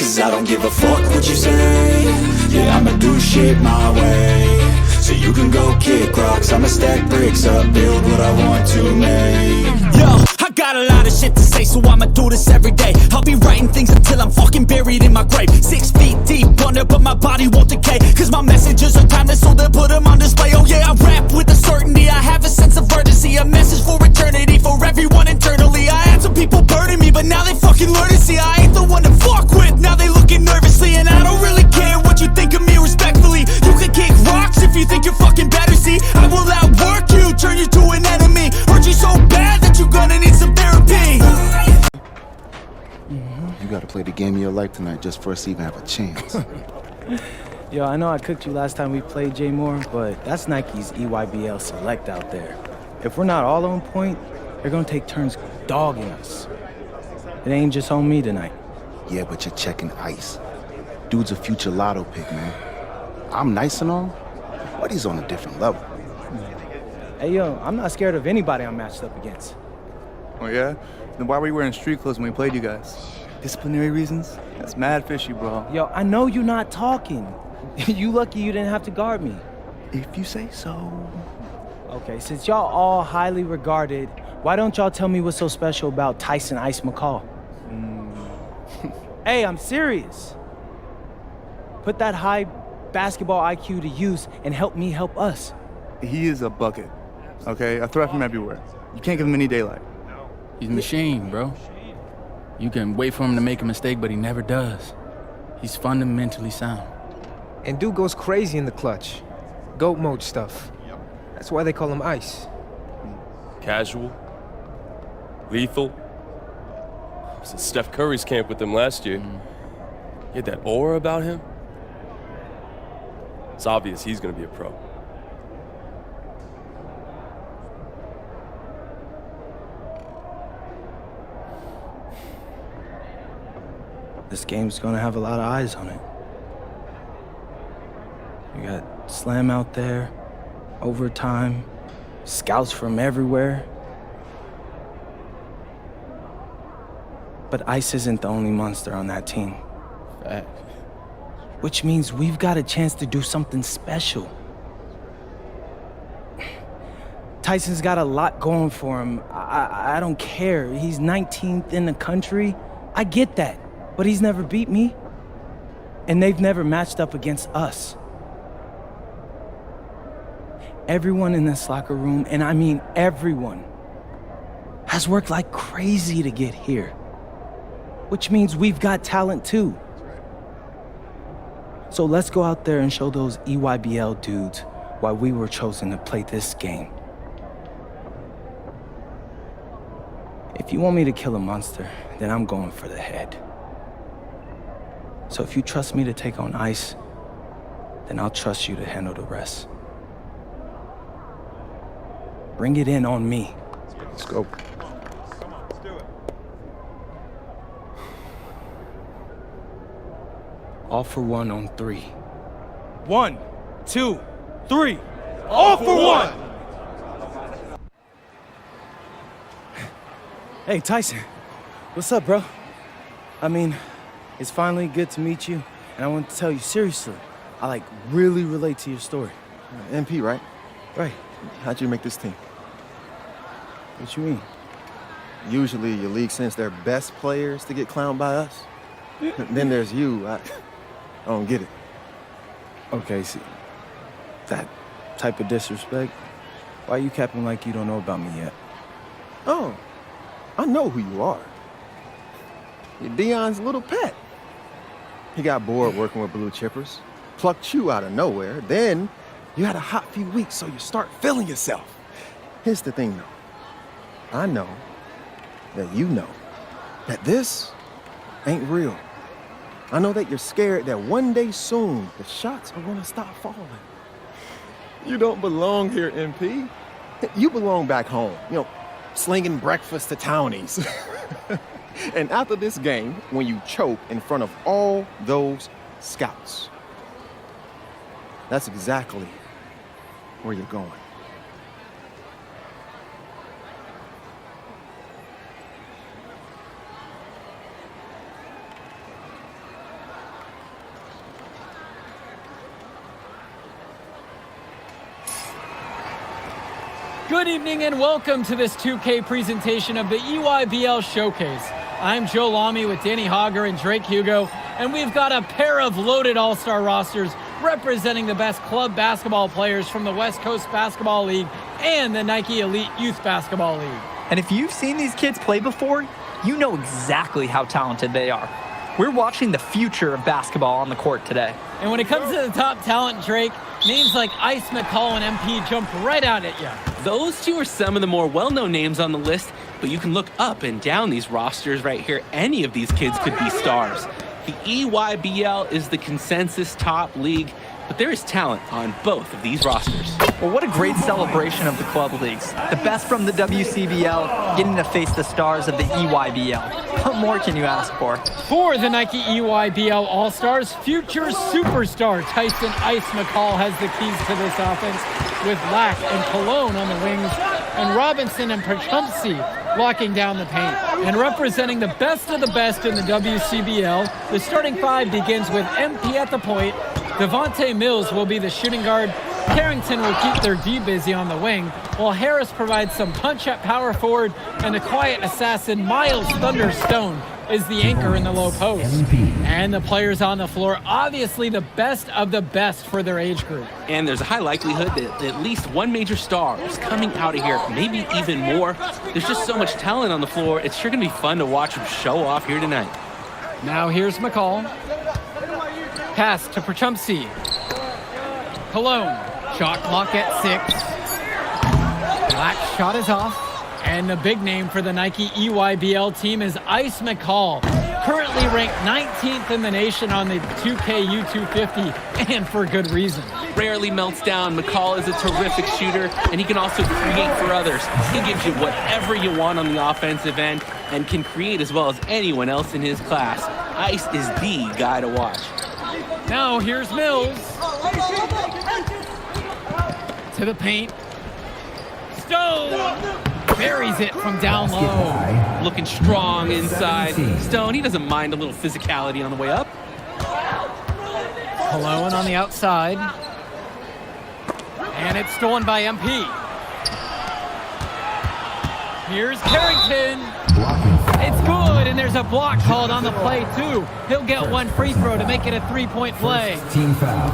cause I don't give a fuck what you say. Yeah, I'ma do shit my way. So you can go kick rocks, I'ma stack bricks up, build what I want to make. Yo, I got a lot of shit to say, so I'ma do this every day. I'll be writing things until I'm fucking buried in my grave. 6 feet deep under, but my body won't decay, cause my messages are timeless, so they'll put them on display. Oh yeah, I rap with a certainty, I have a sense of urgency, a message for eternity, for everyone internally. I had some people burning me, but now they fucking learn to see I ain't the one to fuck with. Now they looking nervously, and I don't really care what you think of me, respectfully. You can kick rocks if you think you're fucking better, see I will outwork you, turn you to an enemy, hurt you so bad that you're gonna need some therapy. You gotta play the game of your life tonight just for us to even have a chance. Yo, I know I cooked you last time we played J Moore, but that's Nike's EYBL Select out there. If we're not all on point, they're gonna take turns dogging us. It ain't just on me tonight. Yeah, but you're checking ice. Dude's a future lotto pick, man. I'm nice and all, but he's on a different level. Hey, yo, I'm not scared of anybody I'm matched up against. Oh, yeah? Then why were you wearing street clothes when we played you guys? Disciplinary reasons? That's mad fishy, bro. Yo, I know you're not talking. You lucky you didn't have to guard me. If you say so. Okay, since y'all all highly regarded, why don't y'all tell me what's so special about Tyson Ice McCall? Hey, I'm serious. Put that high basketball IQ to use and help me help us. He is a bucket, okay? A threat from everywhere. You can't give him any daylight. He's a machine, bro. You can wait for him to make a mistake, but he never does. He's fundamentally sound. And dude goes crazy in the clutch. GOAT mode stuff. That's why they call him Ice. Casual. Lethal. I was at Steph Curry's camp with him last year. He had that aura about him. It's obvious he's gonna be a pro. This game's gonna have a lot of eyes on it. You got Slam out there, overtime, scouts from everywhere. But Ice isn't the only monster on that team. Fact. Which means we've got a chance to do something special. Tyson's got a lot going for him. I don't care. He's 19th in the country. I get that. But he's never beat me. And they've never matched up against us. Everyone in this locker room, and I mean everyone, has worked like crazy to get here. Which means we've got talent too. So let's go out there and show those EYBL dudes why we were chosen to play this game. If you want me to kill a monster, then I'm going for the head. So if you trust me to take on Ice, then I'll trust you to handle the rest. Bring it in on me. Let's go. All for one on 3. 1, 2, 3. All for one! Hey, Tyson. What's up, bro? I mean, it's finally good to meet you, and I want to tell you seriously, I really relate to your story. MP, right? Right. How'd you make this team? What you mean? Usually your league sends their best players to get clowned by us. Then there's you. I don't get it. Okay, see, that type of disrespect, why you capping like you don't know about me yet? Oh, I know who you are. You're Dion's little pet. He got bored working with blue chippers, plucked you out of nowhere, then you had a hot few weeks, so you start feeling yourself. Here's the thing, though. I know that you know that this ain't real. I know that you're scared that one day soon the shots are gonna stop falling. You don't belong here, MP. You belong back home, slinging breakfast to townies. And after this game, when you choke in front of all those scouts, that's exactly where you're going. Good evening and welcome to this 2K presentation of the EYBL Showcase. I'm Joe Lamy with Danny Hogger and Drake Hugo, and we've got a pair of loaded all-star rosters representing the best club basketball players from the West Coast Basketball League and the Nike Elite Youth Basketball League. And if you've seen these kids play before, you know exactly how talented they are. We're watching the future of basketball on the court today. And when it comes to the top talent, Drake, names like Ice McCall and MP jump right out at you. Those two are some of the more well-known names on the list, but you can look up and down these rosters right here. Any of these kids could be stars. The EYBL is the consensus top league, but there is talent on both of these rosters. Well, what a great celebration of the club leagues. The best from the WCBL getting to face the stars of the EYBL. What more can you ask for? For the Nike EYBL All-Stars, future superstar Tyson Ice McCall has the keys to this offense, with Lack and Cologne on the wings, and Robinson and Perchumpsey locking down the paint. And representing the best of the best in the WCBL, the starting five begins with MP at the point. Devontae Mills will be the shooting guard. Carrington will keep their D busy on the wing, while Harris provides some punch at power forward, and the quiet assassin Miles Thunderstone is the anchor in the low post. And the players on the floor, obviously the best of the best for their age group. And there's a high likelihood that at least one major star is coming out of here, maybe even more. There's just so much talent on the floor. It's sure gonna be fun to watch them show off here tonight. Now here's McCall. Pass to Perchumpsey. Cologne, shot clock at 6. Black shot is off. And the big name for the Nike EYBL team is Ice McCall, currently ranked 19th in the nation on the 2K U250, and for good reason. Rarely melts down. McCall is a terrific shooter, and he can also create for others. He gives you whatever you want on the offensive end and can create as well as anyone else in his class. Ice is the guy to watch. Now here's Mills. To the paint. Stone buries it from down low. Looking strong inside. Stone, he doesn't mind a little physicality on the way up. Cologne on the outside. And it's stolen by MP. Here's Carrington. It's good, and there's a block called on the play, too. He'll get one free throw to make it a 3-point play. Team foul.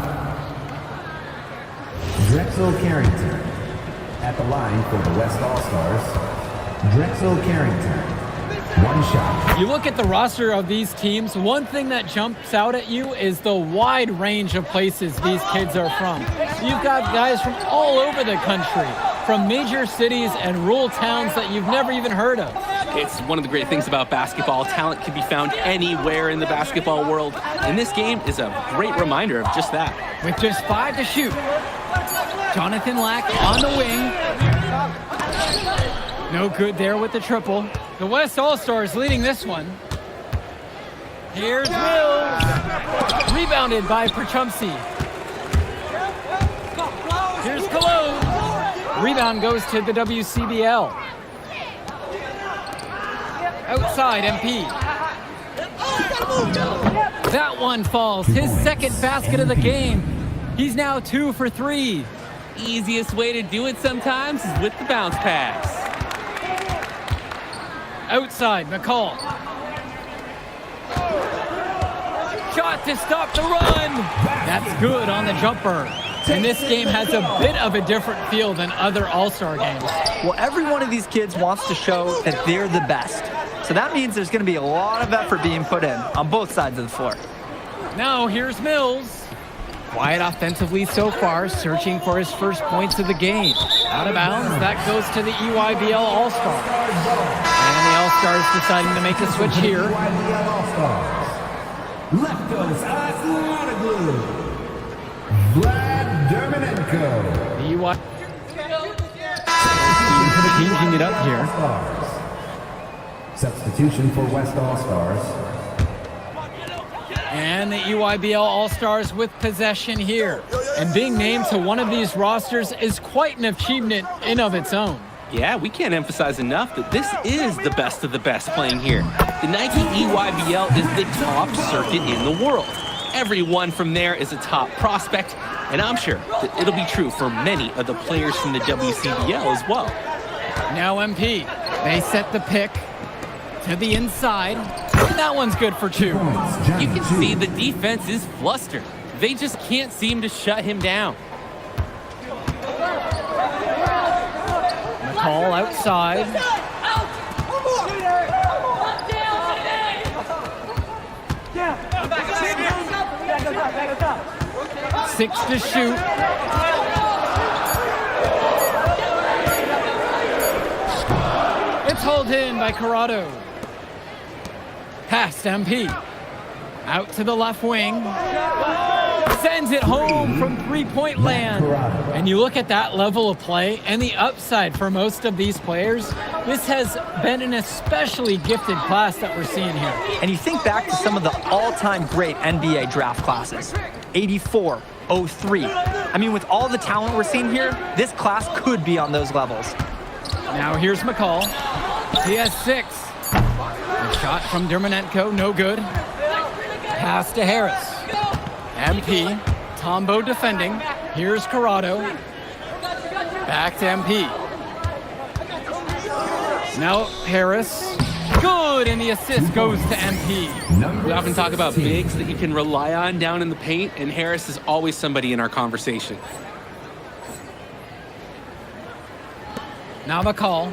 Drexel Carrington at the line for the West All-Stars. Drexel Carrington, one shot. You look at the roster of these teams, one thing that jumps out at you is the wide range of places these kids are from. You've got guys from all over the country, from major cities and rural towns that you've never even heard of. It's one of the great things about basketball. Talent can be found anywhere in the basketball world, and this game is a great reminder of just that. With just 5 to shoot, Jonathan Lack on the wing. No good there with the triple. The West All-Stars leading this one. Here's Mills. Rebounded by Perchumpsey. Here's Cologne. Rebound goes to the WCBL. Outside, MP. That one falls. His second basket of the game. He's now 2 for 3. Easiest way to do it sometimes is with the bounce pass. Outside, McCall. Shot to stop the run. That's good on the jumper. And this game has a bit of a different feel than other All-Star games. Well, every one of these kids wants to show that they're the best. So that means there's going to be a lot of effort being put in on both sides of the floor. Now here's Mills. Quiet offensively so far, searching for his first points of the game. Out of bounds, that goes to the EYBL All-Stars. And the All-Stars deciding to make a switch here. Left goes Aslanoglu. Vlad Dermenenko. The EY changing it up here. Substitution for West All-Stars. And the EYBL All-Stars with possession here. And being named to one of these rosters is quite an achievement in of its own. Yeah, we can't emphasize enough that this is the best of the best playing here. The Nike EYBL is the top circuit in the world. Everyone from there is a top prospect, and I'm sure that it'll be true for many of the players from the WCBL as well. Now MP, they set the pick to the inside. And that one's good for 2. You can see the defense is flustered. They just can't seem to shut him down. McCall outside. Six to shoot. It's hauled in by Corrado. Past MP. Out to the left wing. Sends it home from three-point land. And you look at that level of play and the upside for most of these players. This has been an especially gifted class that we're seeing here. And you think back to some of the all-time great NBA draft classes. 84, 03. I mean, with all the talent we're seeing here, this class could be on those levels. Now here's McCall. He has 6. A shot from Dermonenko, no good. Pass to Harris. MP, Tombo defending. Here's Corrado. Back to MP. Now Harris. Good, and the assist goes to MP. We often talk about bigs that you can rely on down in the paint, and Harris is always somebody in our conversation. Now McCall.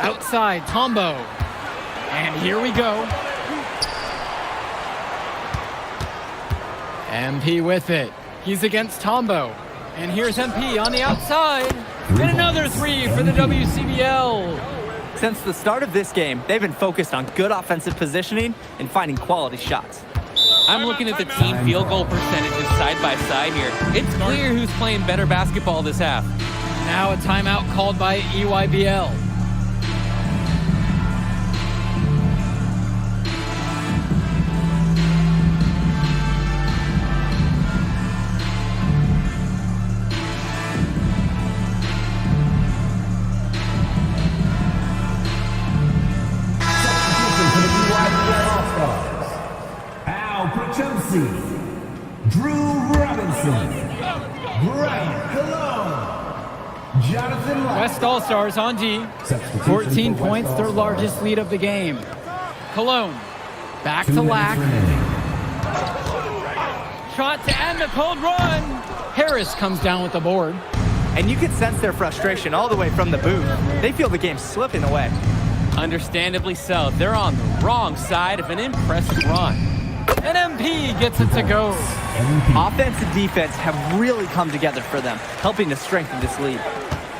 Outside, Tombo. And here we go. MP with it. He's against Tombo. And here's MP on the outside. And another 3 for the WCBL. Since the start of this game, they've been focused on good offensive positioning and finding quality shots. I'm looking at the team field goal percentages side by side here. It's clear who's playing better basketball this half. Now a timeout called by EYBL. Drew Robinson, Brian Cologne, Jonathan West All-Stars on D. 14 points, their largest lead of the game. Cologne, back to Lack. Shot to end the cold run. Harris comes down with the board. And you can sense their frustration all the way from the booth. They feel the game slipping away. Understandably so. They're on the wrong side of an impressive run. And MP gets it to go. Offense and defense have really come together for them, helping to strengthen this lead.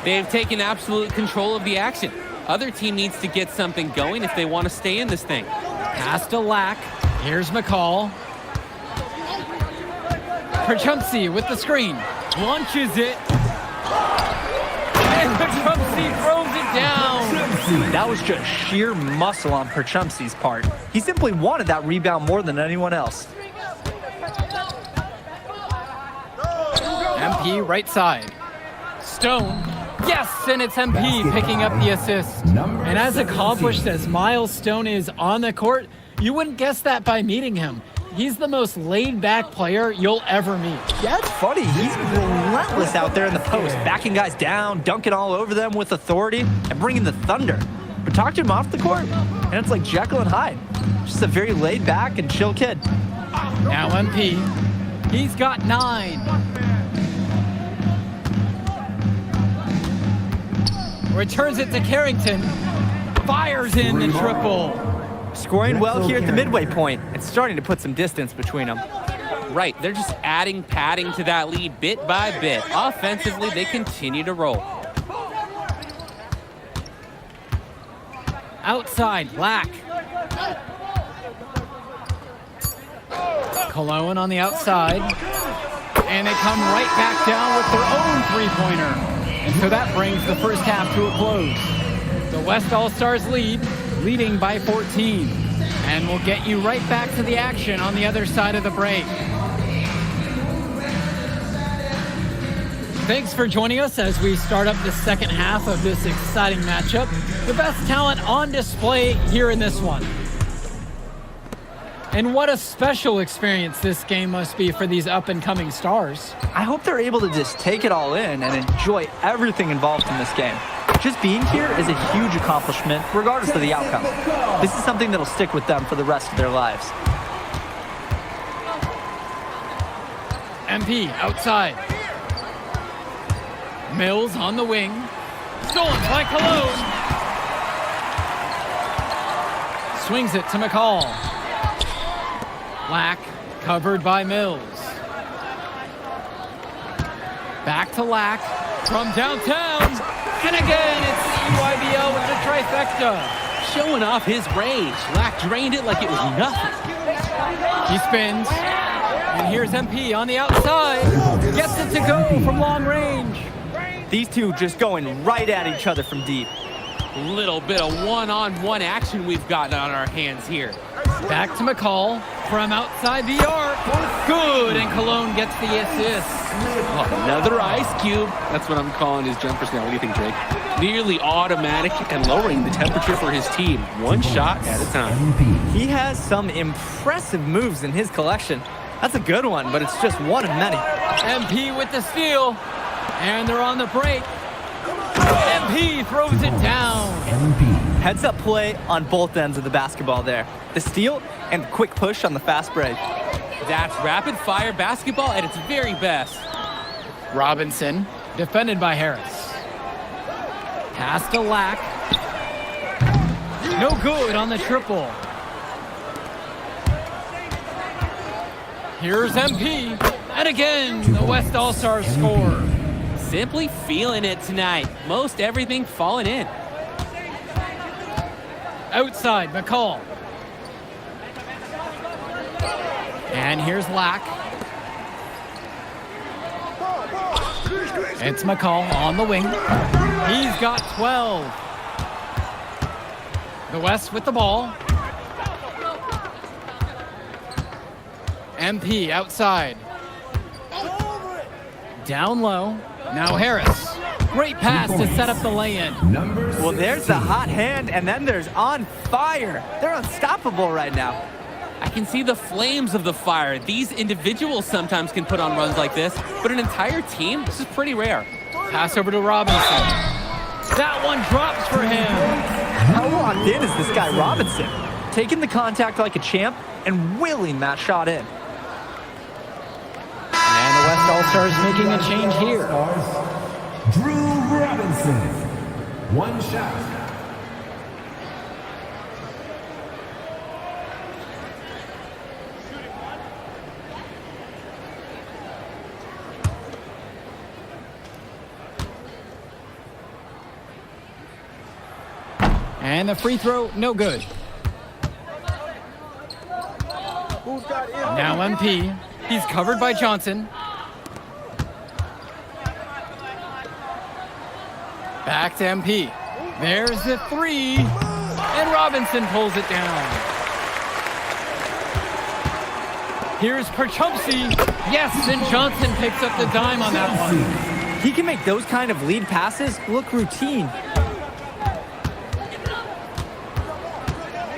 They've taken absolute control of the action. Other team needs to get something going if they want to stay in this thing. Pass to Lack. Here's McCall. Perchumpsey with the screen. Launches it. And Perchumpsey throws it down. That was just sheer muscle on Perchumpsey's part. He simply wanted that rebound more than anyone else. MP right side. Stone. Yes, and it's MP picking up the assist. And as accomplished as Miles Stone is on the court, you wouldn't guess that by meeting him. He's the most laid-back player you'll ever meet. Yeah, it's funny. He's relentless out there in the post, backing guys down, dunking all over them with authority, and bringing the thunder. But talk to him off the court, and it's like Jekyll and Hyde. Just a very laid-back and chill kid. Now MP. He's got 9. Returns it to Carrington. Fires in the triple. Scoring well here at the midway point. It's starting to put some distance between them. Right, they're just adding padding to that lead bit by bit. Offensively, they continue to roll. Outside, Black. Cologne on the outside. And they come right back down with their own three-pointer. And so that brings the first half to a close. The West All-Stars leading by 14. And we'll get you right back to the action on the other side of the break. Thanks for joining us as we start up the second half of this exciting matchup. The best talent on display here in this one. And what a special experience this game must be for these up-and-coming stars. I hope they're able to just take it all in and enjoy everything involved in this game. Just being here is a huge accomplishment, regardless of the outcome. This is something that'll stick with them for the rest of their lives. MP outside. Mills on the wing. Stolen by Cologne. Swings it to McCall. Lack covered by Mills. Back to Lack from downtown. And again, it's EYBL with the trifecta. Showing off his rage. Lack drained it like it was nothing. He spins. And here's MP on the outside. Gets it to go from long range. These two just going right at each other from deep. Little bit of one-on-one action we've gotten on our hands here. Back to McCall from outside the arc. Good, and Cologne gets the assist. Oh, another ice cube. That's what I'm calling his jumpers now. What do you think, Drake? Nearly automatic and lowering the temperature for his team, one shot at a time. He has some impressive moves in his collection. That's a good one, but it's just one of many. MP with the steal, and they're on the break. MP throws it down. Heads-up play on both ends of the basketball there. The steal and quick push on the fast break. That's rapid-fire basketball at its very best. Robinson, defended by Harris. Pass to Lack. No good on the triple. Here's MP, and again, the West All-Stars score. Simply feeling it tonight. Most everything falling in. Outside, McCall. And here's Lack. It's McCall on the wing. He's got 12. The West with the ball. MP outside. Down low. Now Harris. Great pass to set up the lay-in. Well, there's the hot hand, and then there's on fire. They're unstoppable right now. I can see the flames of the fire. These individuals sometimes can put on runs like this, but an entire team, this is pretty rare. Pass over to Robinson. That one drops for him. How locked in is this guy Robinson? Taking the contact like a champ and willing that shot in. And the West All-Stars making a change here. Drew Robinson, one shot. And the free throw, no good. Now MP. He's covered by Johnson. Back to MP. There's the three. And Robinson pulls it down. Here's Perchumsey. Yes, and Johnson picks up the dime on that one. He can make those kind of lead passes look routine.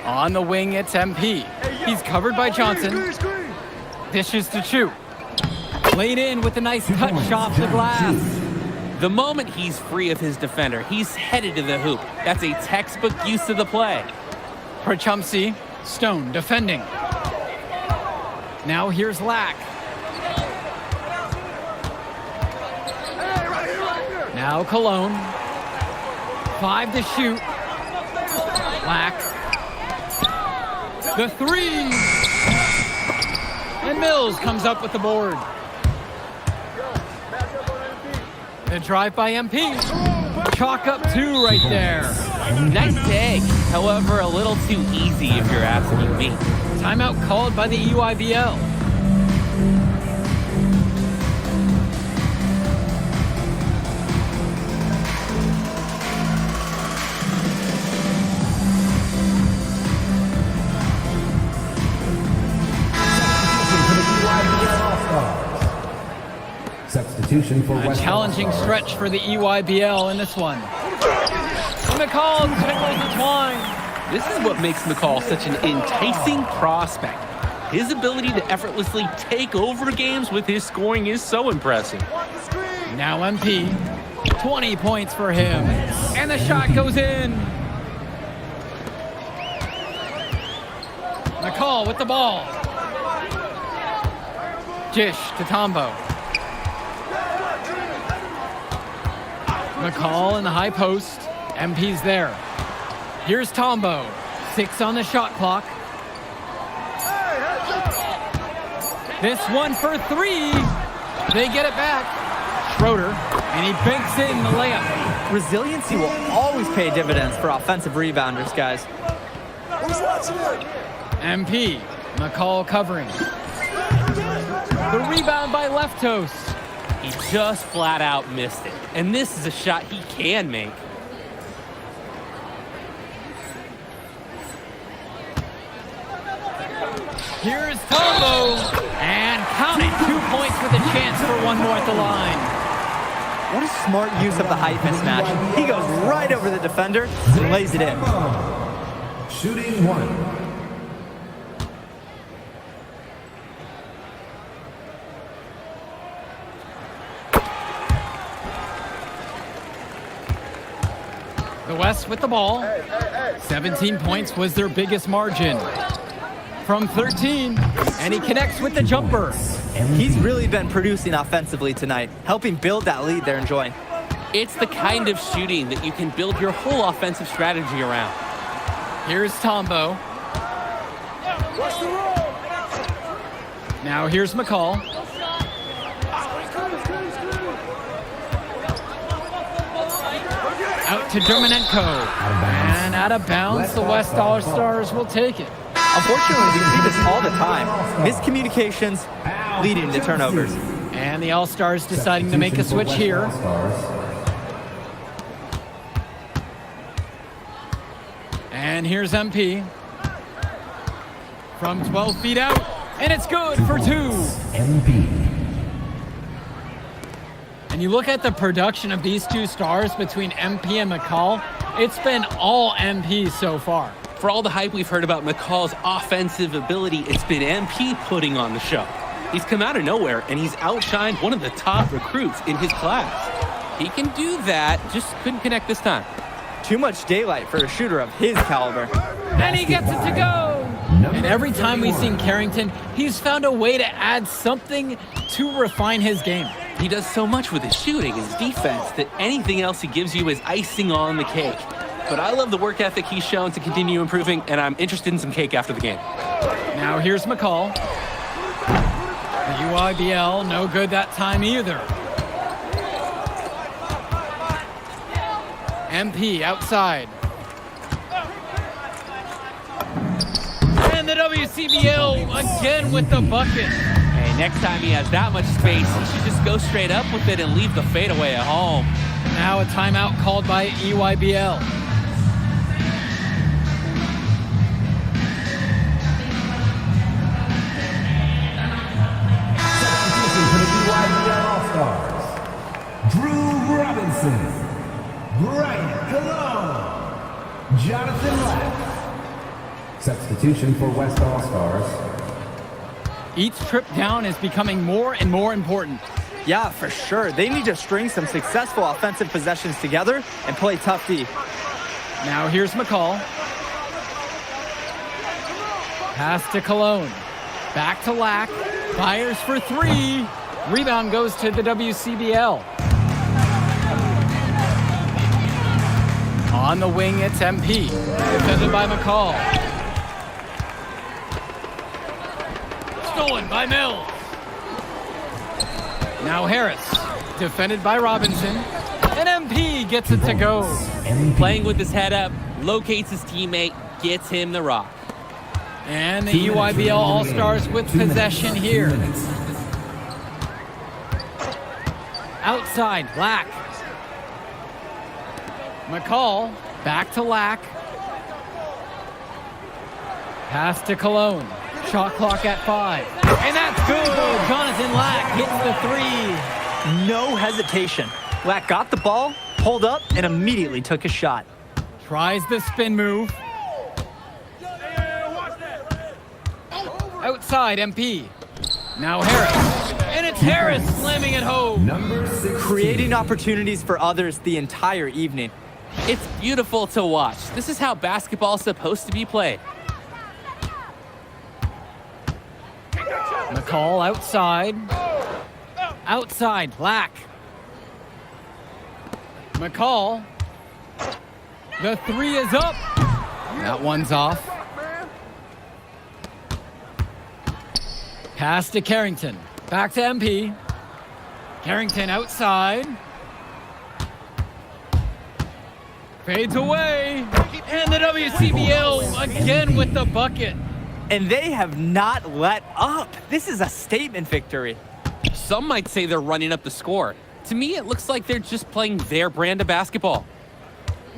On the wing, it's MP. He's covered by Johnson. Dishes to Chu. Laid in with a nice touch off the glass. The moment he's free of his defender, he's headed to the hoop. That's a textbook use of the play. Perchumsey, Stone defending. Now here's Lack. Now Cologne. 5 to shoot. Lack. The three. And Mills comes up with the board. The drive by MP. Chalk up 2 right there. Nice take. However, a little too easy if you're asking me. Timeout called by the EYBL. Substitution for A challenging stretch for the EYBL in this one. McCall tickles the twine. This is what makes McCall such an enticing prospect. His ability to effortlessly take over games with his scoring is so impressive. Now MP, 20 points for him. And the shot goes in. McCall with the ball. Dish to Tombo. McCall in the high post. MP's there. Here's Tombo. 6 on the shot clock. This one for 3. They get it back. Schroeder, and he banks in the layup. Resiliency will always pay dividends for offensive rebounders, guys. MP, McCall covering. The rebound by Leftos. He just flat out missed it. And this is a shot he can make. Here's Tombo. And count it. 2 points with a chance for one more at the line. What a smart use of the height mismatch. He goes right over the defender and lays it in. Shooting 1. The West with the ball. 17 points was their biggest margin. From 13, and he connects with the jumper. He's really been producing offensively tonight, helping build that lead they're enjoying. It's the kind of shooting that you can build your whole offensive strategy around. Here's Tombo. Now here's McCall. Out to Dermonenko. And out of bounds, the West All Stars will take it. Unfortunately, we see this all the time. Miscommunications leading to turnovers. And the All Stars deciding to make a switch here. And here's MP. From 12 feet out. And it's good for 2. MP. And you look at the production of these two stars between MP and McCall, it's been all MP so far. For all the hype we've heard about McCall's offensive ability, it's been MP putting on the show. He's come out of nowhere, and he's outshined one of the top recruits in his class. He can do that, just couldn't connect this time. Too much daylight for a shooter of his caliber. And he gets it to go! And every time we've seen Carrington, he's found a way to add something to refine his game. He does so much with his shooting, his defense, that anything else he gives you is icing on the cake. But I love the work ethic he's shown to continue improving, and I'm interested in some cake after the game. Now here's McCall. The UIBL, no good that time either. MP outside. And the WCBL again with the bucket. Hey, next time he has that much space, he should just go straight up with it and leave the fadeaway at home. Now a timeout called by EYBL. Drew Robinson, Brian Cologne, Jonathan Lack. Substitution for West All Stars. Each trip down is becoming more and more important. Yeah, for sure. They need to string some successful offensive possessions together and play tough D. Now here's McCall. Pass to Cologne. Back to Lack. Fires for 3. Rebound goes to the WCBL. On the wing, it's MP. Defended by McCall. Stolen by Mills. Now Harris. Defended by Robinson. And MP gets it to go. Playing with his head up, locates his teammate, gets him the rock. And the EYBL All Stars with possession here. Outside, Lack. McCall, back to Lack. Pass to Cologne. Shot clock at 5. And that's good! Jonathan Lack hits the 3. No hesitation. Lack got the ball, pulled up, and immediately took a shot. Tries the spin move. Outside, MP. Now Harris. And it's Harris slamming it home. Number 16. Creating opportunities for others the entire evening. It's beautiful to watch. This is how basketball is supposed to be played. McCall outside. Outside, Black. McCall. The three is up. That one's off. Pass to Carrington. Back to MP. Carrington outside. Fades away. And the WCBL again with the bucket. And they have not let up. This is a statement victory. Some might say they're running up the score. To me, it looks like they're just playing their brand of basketball.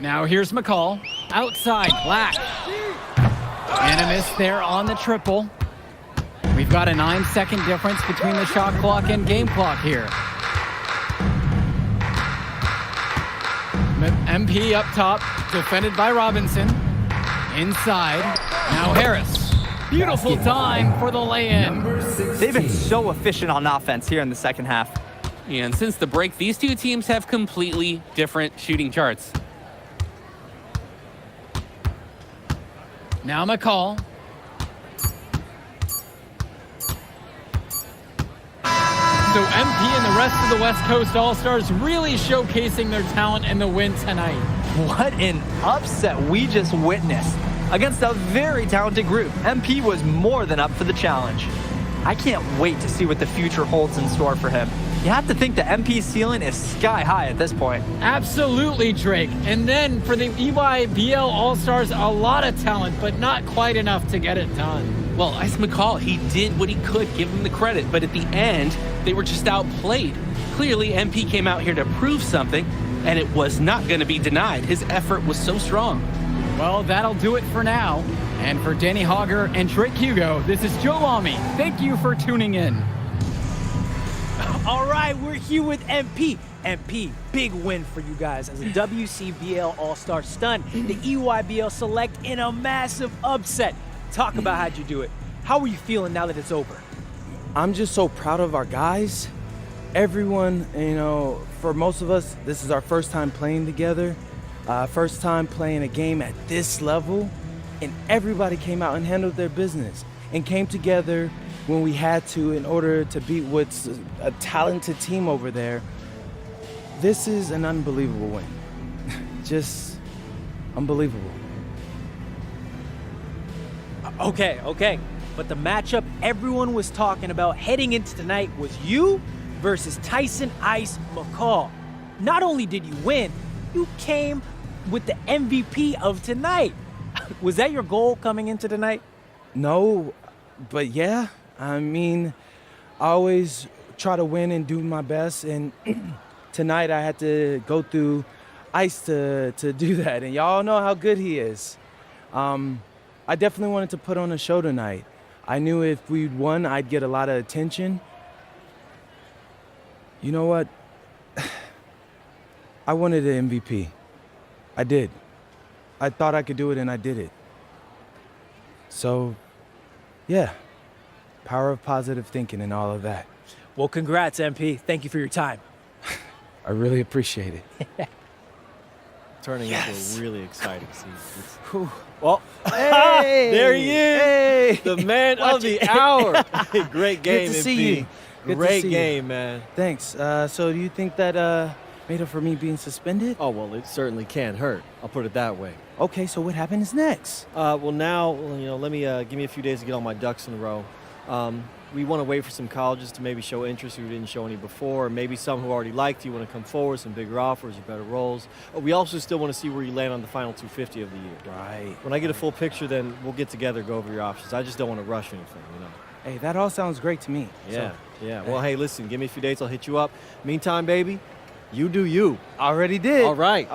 Now here's McCall. Outside, Black. And a miss there on the triple. We've got a 9-second difference between the shot clock and game clock here. MP up top, defended by Robinson. Inside, now Harris. Beautiful time for the lay-in. They've been so efficient on offense here in the second half. And since the break, these two teams have completely different shooting charts. Now McCall. So MP and the rest of the West Coast All-Stars really showcasing their talent in the win tonight. What an upset we just witnessed. Against a very talented group, MP was more than up for the challenge. I can't wait to see what the future holds in store for him. You have to think the MP ceiling is sky high at this point. Absolutely, Drake. And then for the EYBL All-Stars, a lot of talent, but not quite enough to get it done. Well, Ice McCall, he did what he could, give him the credit, but at the end, they were just outplayed. Clearly, MP came out here to prove something, and it was not going to be denied. His effort was so strong. Well, that'll do it for now. And for Danny Hogger and Drake Hugo, this is Joe Lamy. Thank you for tuning in. All right, we're here with MP. MP, big win for you guys as a WCBL All-Star stun. The EYBL Select in a massive upset. Talk about how'd you do it. How are you feeling now that it's over? I'm just so proud of our guys. Everyone, for most of us, this is our first time playing together. First time playing a game at this level. And everybody came out and handled their business and came together when we had to in order to beat what's a talented team over there. This is an unbelievable win. Just unbelievable. Okay. But the matchup everyone was talking about heading into tonight was you versus Tyson Ice McCall. Not only did you win, you came with the MVP of tonight. Was that your goal coming into tonight? No, but yeah. I mean, I always try to win and do my best, and tonight I had to go through Ice to do that, and y'all know how good he is. I definitely wanted to put on a show tonight. I knew if we'd won, I'd get a lot of attention. You know what? I wanted an MVP. I did. I thought I could do it, and I did it. So, yeah. Power of positive thinking and all of that. Well, congrats, MP. Thank you for your time. I really appreciate it. Turning into a really exciting season. Well, hey, there he is, hey, the man of the hour. Great game, Good to MP. see you. Great game, man. Thanks. So do you think that made up for me being suspended? Oh, well, it certainly can't hurt. I'll put it that way. Okay, so what happens next? Well, now, let me give me a few days to get all my ducks in a row. We want to wait for some colleges to maybe show interest who didn't show any before, or maybe some who already liked you want to come forward, some bigger offers or better roles. We also still want to see where you land on the final 250 of the year. Right. When I get a full picture, then we'll get together, go over your options. I just don't want to rush anything, Hey, that all sounds great to me. Yeah. Well, hey, listen, give me a few dates. I'll hit you up. Meantime, baby, you do you. Already did. All right.